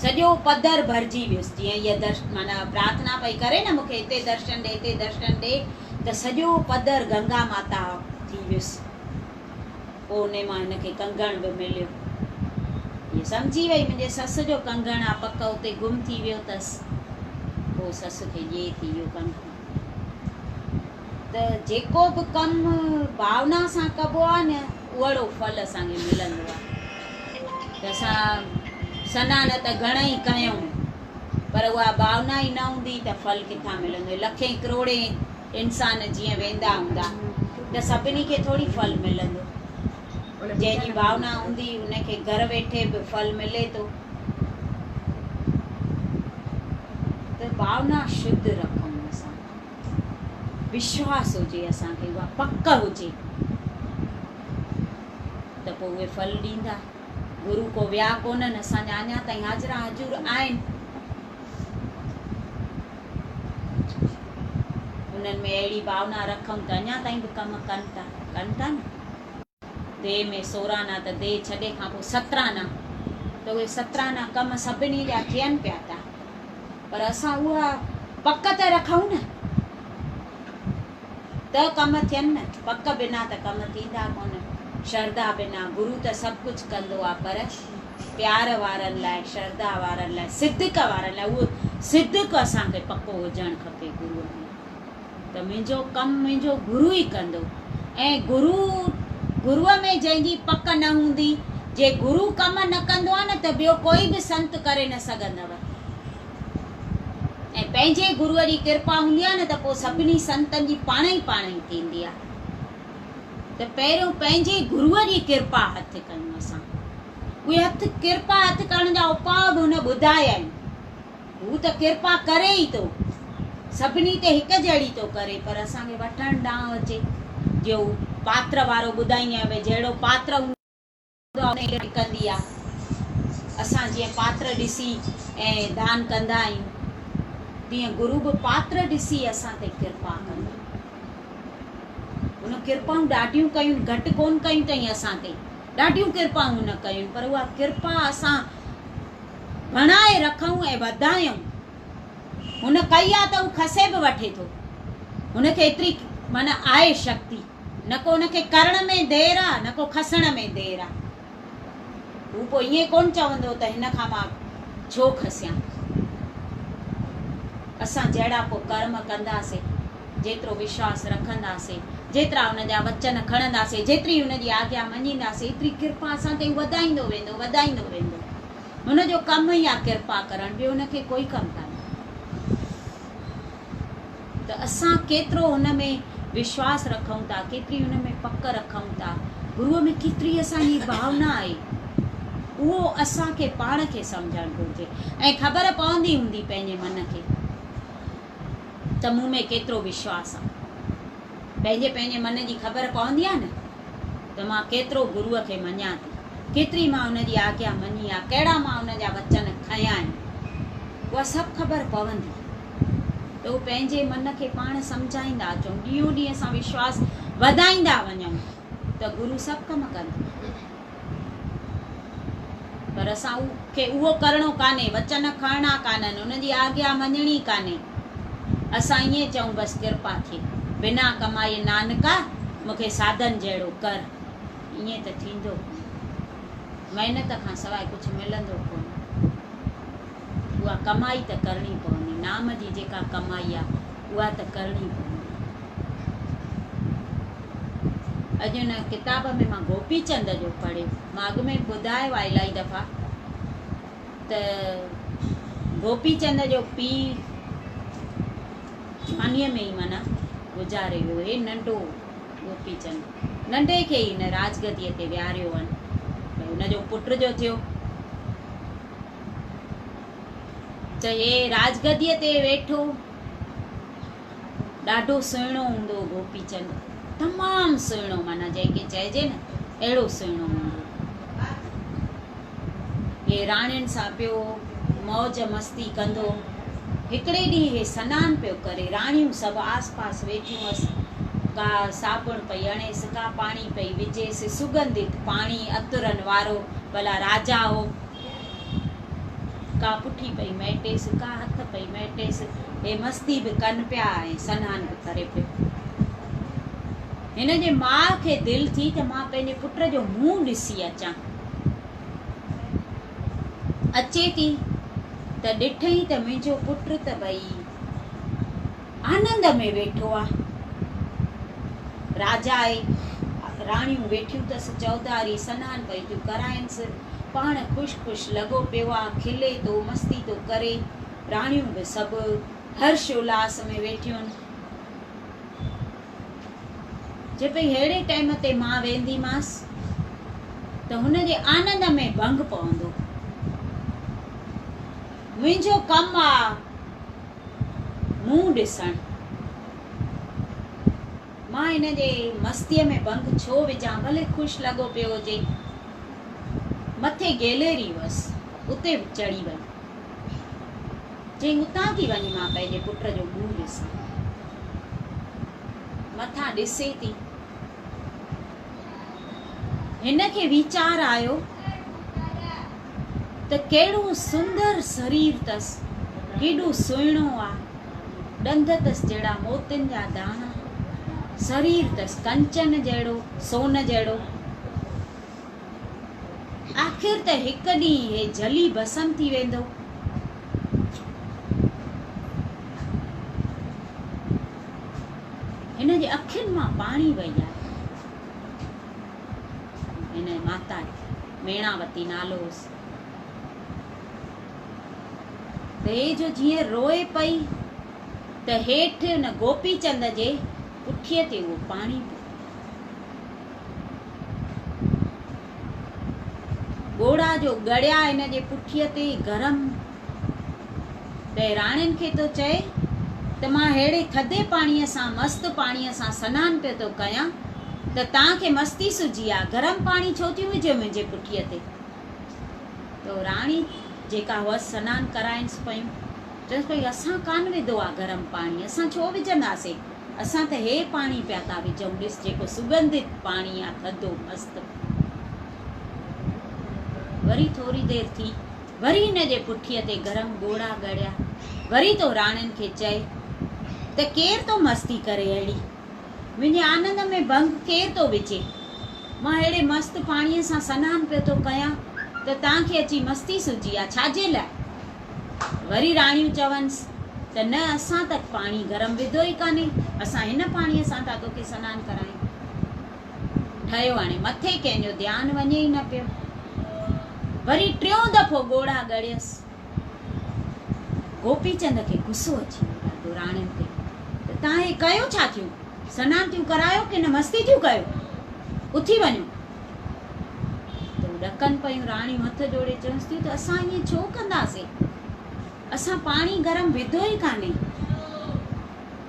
सॼो पधर भरिजी वियुसि। जीअं हीअ माना प्रार्थना पई करे न मूंखे हिते दर्शन ॾे हिते दर्शन ॾे, त सॼो पधर गंगा माता थी वियुसि। पोइ उन मां हिनखे कंगण बि मिलियो। हीअ सम्झी वई मुंहिंजे ससु जो कंगण आहे, पक उते गुम थी वियो अथसि। पोइ ससु खे ॾिए थी इहो कमु। त जेको बि कमु भावना सां कबो आहे न, ओहिड़ो फल असांखे मिलंदो आहे। त असां सनान त घणेई कयूं, पर उहा भावना ई न हूंदी त फल किथां मिलंदो? लखे करोड़े इंसान जीअं वेंदा हूंदा त सभिनी खे थोरी फल मिलंदो। जंहिंजी भावना हूंदी उनखे घर वेठे बि फल मिले थो। त भावना शुद्ध रखूं असां, विश्वास हुजे असांखे, उहा पक हुजे त पोइ उहे फल ॾींदा। गुरू को विया कोन्हनि, असांजा अञा ताईं हाज़िरा हजूर आहिनि। उन्हनि में अहिड़ी भावना रखूं त अञा ताईं बि कमु कनि था न। देह में 16 आना त देह छॾे खां पोइ 17 आना, त उहे 17 आना कम सभिनी जा थियनि पिया था, पर असां उहा पक त रखूं न त कम थियनि न। पक बिना त कम थींदा कोन। श्रद्धा बिना गुरू त सभु कुझु कंदो आहे, पर प्यार वारनि लाइ, श्रद्धा वारनि लाइ, सिद्धिक वारनि लाइ उहो सिद्धिक असांखे पको हुजणु खपे गुरूअ में। त मुंहिंजो कमु मुंहिंजो गुरू ई कंदो। ऐं गुरूअ में जंहिंजी पक न हूंदी, जे गुरू कम न कंदो आहे न, त ॿियो कोई बि संत करे न सघंदव। ऐं पंहिंजे गुरूअ जी कृपा हूंदी आहे न, त पोइ सभिनी संतनि जी पाण ई थींदी आहे। त पहिरियों पंहिंजे गुरूअ जी कृपा हथु कयूं असां। उहे कृपा हथु करण जा उपाय बि हुन ॿुधाया आहिनि। हू त कृपा करे ई थो, सभिनी ते हिकु जहिड़ी थो करे, पर असांखे वठणु ॾांहुं अचे। जो पात्र वारो ॿुधाईंदी आहियां, भई जहिड़ो पात्र हूंदो आहे कंदी आहे। असां जीअं पात्र ॾिसी ऐं दान कंदा आहियूं, तीअं गुरू बि पात्र ॾिसी असां ते कृपा कंदो। हुन कृपाऊं ॾाढियूं कयूं, घटि कोन कयूं अथई असां ते, ॾाढियूं कृपाऊं हुन कयूं, पर उहा कृपा असां बणाए रखूं ऐं वधायूं। हुन कई आहे त हू खसे बि वठे थो। हुनखे एतिरी माना आहे शक्ति, न को हुनखे करण में देरि आहे, न को खसण में देरि आहे। हू पोइ ईअं कोन चवंदो त हिन खां मां छो खसियां। असां जहिड़ा पोइ कर्म कंदासीं, जेतिरो विश्वास रखंदासीं, जेतिरा हुनजा वचन खणंदासीं, जेतिरी हुनजी आज्ञा मञींदासीं, एतिरी कृपा असां ते वधाईंदो वेंदो वधाईंदो वेंदो। हुनजो कमु ई आहे कृपा करणु, ॿियो हुनखे कोई कमु कान्हे। त असां केतिरो हुन में विश्वास रखूं था, केतिरी हुन में पक रखूं था, गुरूअ में केतिरी असांजी भावना आहे, उहो असांखे पाण खे सम्झणु घुरिजे। ऐं ख़बर पवंदी हूंदी पंहिंजे मन खे त मूं में केतिरो विश्वास आहे। पंहिंजे मन जी ख़बर पवंदी आहे न, त मां केतिरो गुरूअ खे मञां थी, केतिरी मां हुनजी आज्ञा मञी आहे, कहिड़ा मां हुनजा वचन खयां आहिनि, उहा सभु ख़बर पवंदी। तो पंहिंजे मन खे पाण सम्झाईंदा अचूं, ॾींहों ॾींहुं असां विश्वास वधाईंदा वञूं त गुरू सभु कम कंदो। पर असां खे उहो करिणो कान्हे, वचन खणणा कान्हनि, उनजी आज्ञा मञणी कान्हे। असां ईअं चऊं बसि कृपा थिए, बिना कमाए नानका मूंखे साधन जहिड़ो कर। ईअं त थींदो कोन्हे, महिनत खां सवाइ कुझु मिलंदो कोन्हे। उहा कमाई त करणी पवंदी, नाम जी जेका कमाई आहे उहा त करणी पवंदी। अॼु न किताब में मां गोपीचंद जो पढ़ियो, मां अॻु में ॿुधायो आहे इलाही दफ़ा त गोपीचंद जो पीउ पाणीअ में ई माना गुज़ारे वियो। हे नंढो गोपीचंद, नंढे खे ई हिन राजगदीअ ते विहारियो वञ, भई हुनजो पुट जो थियो त हे राजगदीअ ते वेठो। ॾाढो सुहिणो हूंदो गोपीचंद, तमामु सुहिणो, माना जंहिंखे चइजे न अहिड़ो सुहिणो हूंदो। हे राणियुनि सां पियो मौज मस्ती कंदो। हिकिड़े ॾींहुं हे सनानु पियो करे, राणियूं सभु आस पास वेठियूं हुअसि। का साबुण पई हणेसि, का पाणी पई विझेसि, सुगंधित पाणी अतरनि वारो, भला राजा हो। का पुठी पई मेटेसि, का हथ पई मेटेसि, हे मस्ती बि कनि पिया ऐं सनानु बि करे पियो। हिन जे माउ खे दिलि थी त मां पंहिंजे पुट जो मुंहुं ॾिसी अचां। अचे थी त ॾिठई त मुंहिंजो पुट त भई आनंद में वेठो आहे। राजा आहे, राणियूं वेठियूं अथसि, चौधारी सनानु पई थियूं कराइनिसि, पाण ख़ुशि ख़ुशि लॻो पियो आहे, खिले थो, मस्ती थो करे। राणियूं बि सभु हर्ष उल्लास में वेठियूं आहिनि। जे भई अहिड़े टाइम ते मां वेंदीमांसि त हुनजे आनंद में भंग पवंदो। मुंहिंजो कमु आहे मुंहुं ॾिसणु, मां हिन जे मस्तीअ में भंग छो विझां? भले ख़ुशि लॻो पियो हुजे। मथे गैलरी हुअसि, उते चढ़ी वई, चई उतां थी वञी मां पंहिंजे पुट जो मुंहुं ॾिसां। मथां ॾिसे थी, हिन खे वीचार आयो त कहिड़ो सुंदर शरीर अथसि, केॾो सुहिणो आहे, ॾंद अथसि जहिड़ा मोतियुनि जा दाणा, शरीर अथसि कंचन जहिड़ो, सोन जहिड़ो। आख़िर त हिकु ॾींहुं हे जली भस्म थी वेंदो। हिन जे अखियुनि मां पाणी वही आहे। हिन माता मेणावती नालो हुअसि। त हे जो जीअं रोए पई त हेठि हुन गोपीचंद जे पुठीअ ते उहो पाणी पियो। ॻोड़ा जो गड़िया हिन जे पुठीअ ते गरम। त राणियुनि खे थो चए त मां अहिड़े थधे पाणीअ सां, मस्तु पाणीअ सां सनानु पियो थो कयां त तव्हांखे मस्ती सुजी आहे, गरम पाणी छो थियूं विझो मुंहिंजे पुठीअ ते? त राणी जेका हुअसि सनानु कराइनिसि पयूं, चवंसि पई असां कान विधो आहे गरम पाणी, असां छो विझंदासीं, असां त हे पाणी पिया था विझूं, ॾिस जेको सुगंधित पाणी आहे, थधो मस्तु। वरी थोरी देरि थी, वरी हिन जे पुठीअ ते गरम ॻोड़ा गड़िया। वरी तो राणियुनि खे चए त केरु थो मस्ती करे अहिड़ी, मुंहिंजे आनंद में भंग केरु थो विझे? मां अहिड़े मस्तु पाणीअ सां सनानु पियो थो कयां त तव्हांखे अची मस्ती सुजी आहे, छाजे लाइ? वरी राणियूं चवनिसि त न, असां त पाणी गरम विधो ई कान्हे, असां हिन पाणीअ सां था तोखे सनानु करायूं। ठहियो हाणे मथे कंहिंजो ध्यानु वञे ई न पियो। वरी टियों दफ़ो ॻोड़ा गड़ियसि। गोपीचंद खे गुस्सो अची वियो ॾाढो राणियुनि ते, त तव्हां हे कयो छा थियूं? सनानु थियूं करायो की न मस्ती थियूं कयो? उथी वञो। त ॾकनि पयूं राणियूं, हथ जोड़े चवंसि थियूं त असां ईअं छो कंदासीं, असां पाणी गरम विधो ई कान्हे।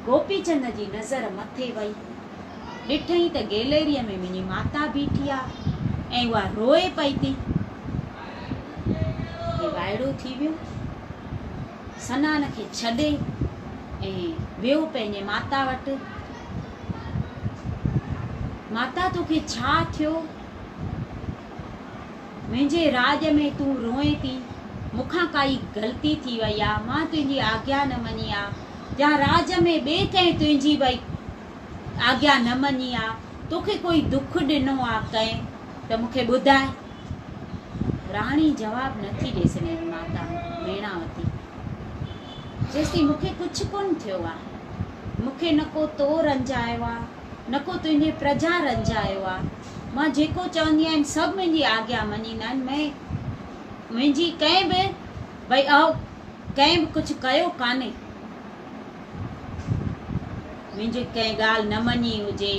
गोपीचंद जी नज़र मथे वई, ॾिठई त गैलरीअ में मुंहिंजी माता बीठी आहे ऐं उहा रोए पई थी। हे वाइड़ो थी वियो, सनान खे छॾे ऐं वियो पंहिंजे माता वटि। माता तोखे छा थियो? मुंहिंजे राज में तूं रोए थी, मूंखां काई ग़लती थी वई आहे, मां तुंहिंजी आज्ञा न मञी आहे, या राज में ॿिए कंहिं तुंहिंजी भई आज्ञा न मञी आहे, तोखे कोई दुख ॾिनो आहे कंहिं त मूंखे ॿुधाए। राणी जवाब नथी ॾेई सघे माता मेणावती, चएसि मूंखे कुझु कोन थियो आहे, मूंखे न को तो रंजायो आहे, न को तुंहिंजे प्रजा रंजायो आहे, मां जेको चवंदी आहियां सभु मुंहिंजी आज्ञा मञींदा आहिनि, मैं मुंहिंजी कंहिं बि भई कंहिं बि कुझु कयो कान्हे, मुंहिंजी कंहिं ॻाल्हि न मञी हुजे,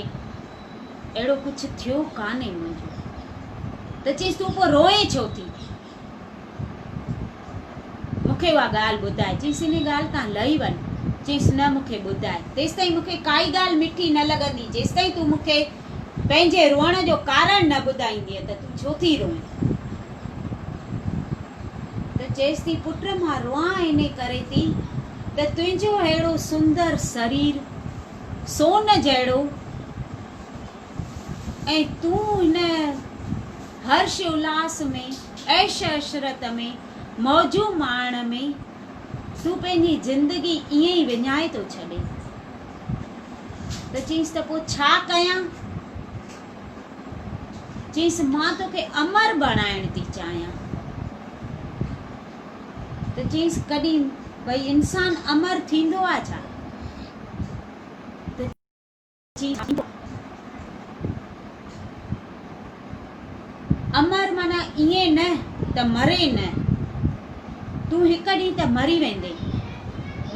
अहिड़ो कुझु थियो कान्हे मुंहिंजो। त चईसि तूं पोइ रोए छो थी, मूंखे उहा ॻाल्हि ॿुधाए। चईसि इन ॻाल्हि तां लही वञ। चईसि न मूंखे ॿुधाए, तेसि ताईं मूंखे काई ॻाल्हि मिठी न लॻंदी, जेसि ताईं तूं मूंखे पंहिंजे रोअण जो कारण न ॿुधाईंदीअ त तूं छो थी रोए। त चएसि थी पुट मां रोआं इन करे थी त तुंहिंजो अहिड़ो सुंदर शरीर सोन जहिड़ो, ऐं तूं हिन हर्ष उल्लास में ऐश अशरत में मौजू माण में तूं पंहिंजी ज़िंदगी ईअं ई विञाए थो छॾे। त चईसि त पोइ छा कयां? चईसि मां तोखे अमर बणाइण थी चाहियां। त चईसि कॾहिं भई इंसान अमर थींदो आहे छा? त चईसि अमर माना ईअं न त मरे न, तूं हिकु ॾींहुं त मरी वेंदे,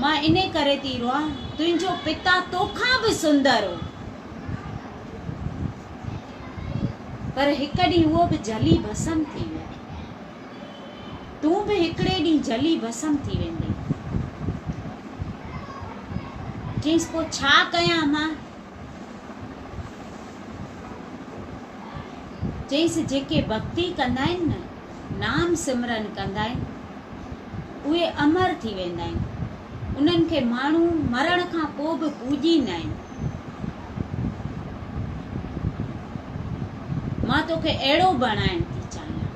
मां इन करे थी रोआं, तुंहिंजो पिता तोखां बि सुंदर हो, पर हिकु ॾींहुं उहो बि जली भस्म थी वियो, तूं बि हिकिड़े ॾींहुं जली भस्म थी वेंदे। चईसि पोइ छा कयां मां? चईसि जेके भक्ति कंदा आहिनि न, नाम सिमरन कंदा आहिनि, उहे अमर थी वेंदा आहिनि, उन्हनि खे माण्हू मरण खां पोइ बि पूॼींदा आहिनि। मां तोखे अहिड़ो बणाइण थी चाहियां,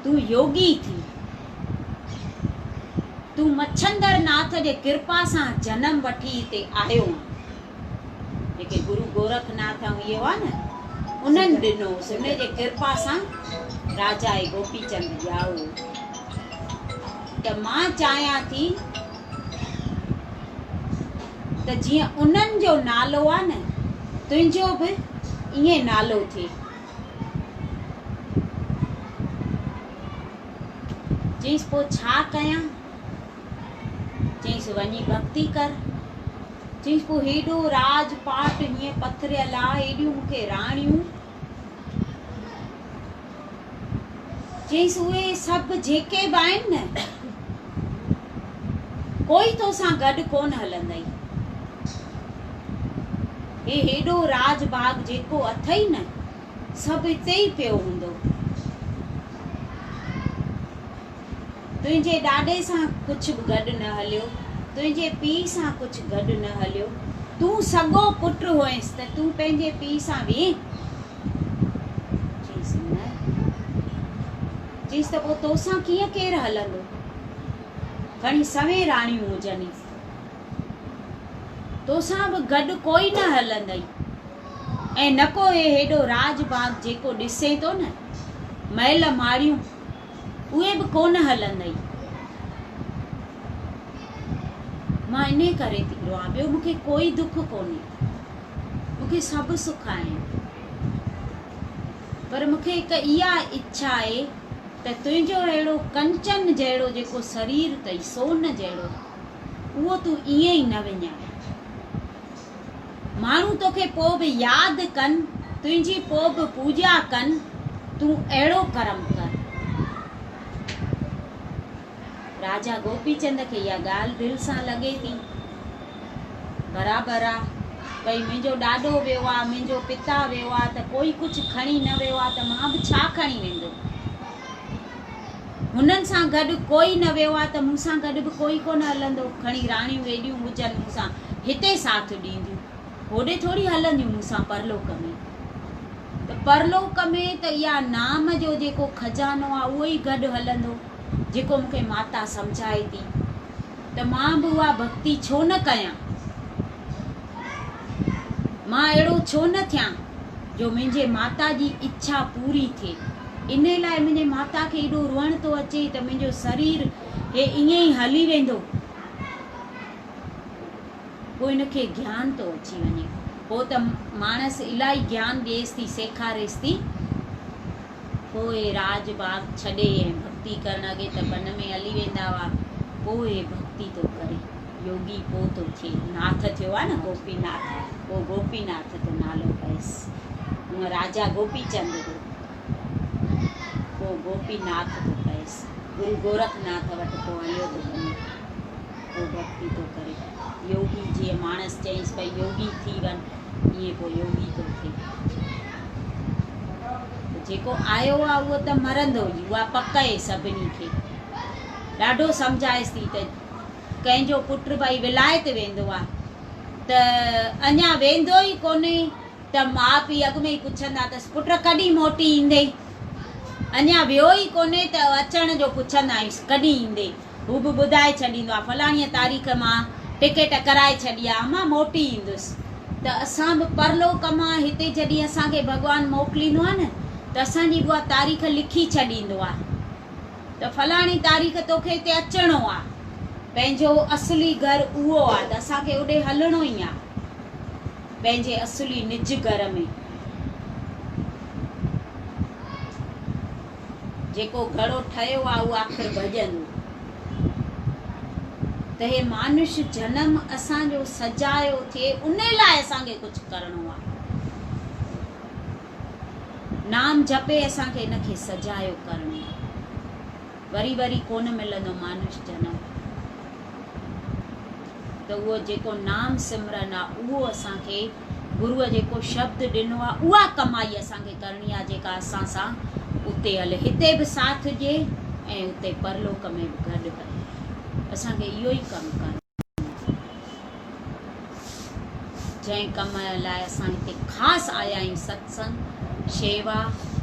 तूं योगी थी, तूं मच्छंदर नाथ जे कृपा सां जनम वठी हिते आयो आहे, जेके गुरु गोरखनाथ इहे हुआ न, उन्हनि ॾिनो, उन जे कृपा सां राजा गोपीचंद ॼाओ। त मां चाहियां थी त जीअं उन्हनि जो नालो आहे न, तुंहिंजो बि ईअं नालो थिए। चईसि पोइ छा कयां? चईसि वञी भक्ति कर। चईसि पोइ हेॾो राजपाट हीअं पथरियल आहे, हेॾियूं मूंखे राणियूं, चईसि उहे सभु जेके बि आहिनि न, कोई तोसां गॾु कोन हलंदई, हे हेॾो राजबाग जेको अथई न, सभु हिते ई पियो हूंदो, तुंहिंजे ॾाॾे सां कुझु बि गॾु न हलियो, तुंहिंजे पीउ सां कुझु गॾु न हलियो, तूं सॻो पुटु हुएसि त तूं पंहिंजे पीउ सां वेह। चईसि न। चईसि त पोइ तोसां कीअं केरु हलंदो? खणी सवें राणियूं हुजनि, तोसां बि गॾु कोई न हलंदई, ऐं न को हेॾो राजबाग जेको ॾिसे थो न, महल माड़ियूं, उहे बि कोन हलंदई। मां इन करे थी रोआं, ॿियो मूंखे कोई दुख कोन्हे, मूंखे सभु सुख आहिनि, पर मूंखे हिकु इहा इच्छा आहे त तुंहिंजो अहिड़ो कंचन जहिड़ो जेको शरीर अथई, सोन जहिड़ो, उहो तूं ईअं ई न विञाए। माण्हू तोखे पोइ बि यादि कनि, तुंहिंजी पोइ बि पूॼा कनि, तूं अहिड़ो कर्म कर। राजा गोपीचंद खे इहा ॻाल्हि दिलि सां लॻे थी, बराबरि आहे, भई मुंहिंजो ॾाॾो वियो आहे, मुंहिंजो पिता वियो आहे, त कोई कुझु खणी न वियो आहे, त मां बि छा खणी वेंदो। हुननि सां गॾु कोई न वियो आहे त मूंसां गॾु बि कोई कोन हलंदो। खणी राणियूं वेॾियूं हुजनि मूंसां हिते साथ ॾींदियूं, होॾे थोरी हलंदियूं मूंसां परलोक में। त परलोक में त इहा नाम जो जेको खजानो आहे उहो ई गॾु हलंदो, जेको मूंखे माता सम्झाए थी। त मां बि उहा भक्ति छो न कयां, मां अहिड़ो छो न थियां जो मुंहिंजे माता जी इच्छा पूरी थिए। इन लाइ मुंहिंजे माता खे एॾो रुअण थो अचे त मुंहिंजो शरीर हे ईअं ई हली वेंदो। पोइ हिनखे ज्ञान थो अची वञे, पोइ त माणस इलाही ज्ञान ॾिएसि थी, सेखारेसि थी। पोइ राज बाग छॾे ऐं भक्ति करणु अॻे त वन में हली वेंदा हुआ, पोइ भक्ति थो करे, योगी पोइ थो थिए, नाथ थियो आहे न गोपीनाथ, पोइ गोपीनाथ जो नालो पएसि। हूअं राजा गोपीचंद हो, पोइ गोपीनाथ थो पएसि। गुरु गोरखनाथ वटि पोइ हलियो थो वञे, पोइ भक्ति थो करे। योगी जीअं माणस चईंसि भई योगी थी वञ, ईअं पोइ योगी थो थिए। जेको आयो आहे उहो त मरंदो ई, उहा पक आहे सभिनी खे। ॾाढो सम्झाएसि थी त कंहिंजो पुटु भई विलायत वेंदो आहे त अञा वेंदो ई कोन्हे त माउ पीउ अॻु में ई पुछंदा अथसि पुट कॾहिं मोटी ईंदे, अञा वियो ई कोन्हे त अचण जो पुछंदा आहियूं कॾहिं ईंदे। हू बि ॿुधाए छॾींदो आहे फलाणीअ तारीख़ मां टिकट कराए छॾी आहे, मां मोटी ईंदुसि। त असां बि परलोक मां हिते जॾहिं असांखे भॻवानु मोकिलींदो आहे न त असांजी उहा तारीख़ लिखी छॾींदो आहे त फलाणी तारीख़ तोखे हिते अचिणो आहे, पंहिंजो असली घर उहो आहे त असांखे होॾे हलणो ई आहे, पंहिंजे असली निज घर में। जेको घड़ो ठहियो आहे उहो आख़िर भॼंदो। त हे मानुष्य जनम असांजो सजायो थिए, उन लाइ असांखे कुझु करिणो आहे। नाम जपे असांखे हिनखे सजायो करिणो आहे, वरी वरी कोन मिलंदो मानुष्य जनम। त उहो जेको नाम सिमरन आहे उहो असांखे गुरुअ जेको शब्द ॾिनो आहे उहा कमाई असांखे करणी आहे, जेका असां सां उते हले, हिते बि साथ ॾिए ऐं उते परलोक में बि गॾु हले। असांखे इहो ई कमु करिणो, जंहिं कम लाइ असां हिते ख़ासि आया आहियूं, सत्संग, शेवा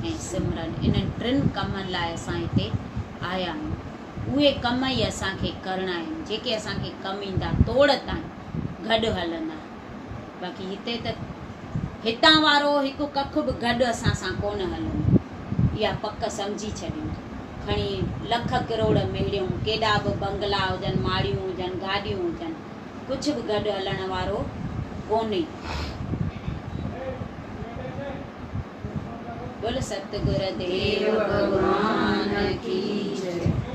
ऐं सिमरन, इन्हनि टिनि कमनि लाइ असां हिते आया आहियूं। उहे कम ई असांखे करिणा आहिनि, जेके असांखे कमु ईंदा, तोड़ ताईं गॾु हलंदा। बाक़ी हिते त हितां वारो हिकु कख बि गॾु असां सां कोन हलंदो, इहा पक सम्झी छॾियो। खणी लख करोड़ मेड़ियूं, केॾा बि बंगला हुजनि, माड़ियूं हुजनि, गाॾियूं हुजनि, कुझु बि गॾु हलण वारो कोन्हे। बोल सतगुर देव भगवान की जय।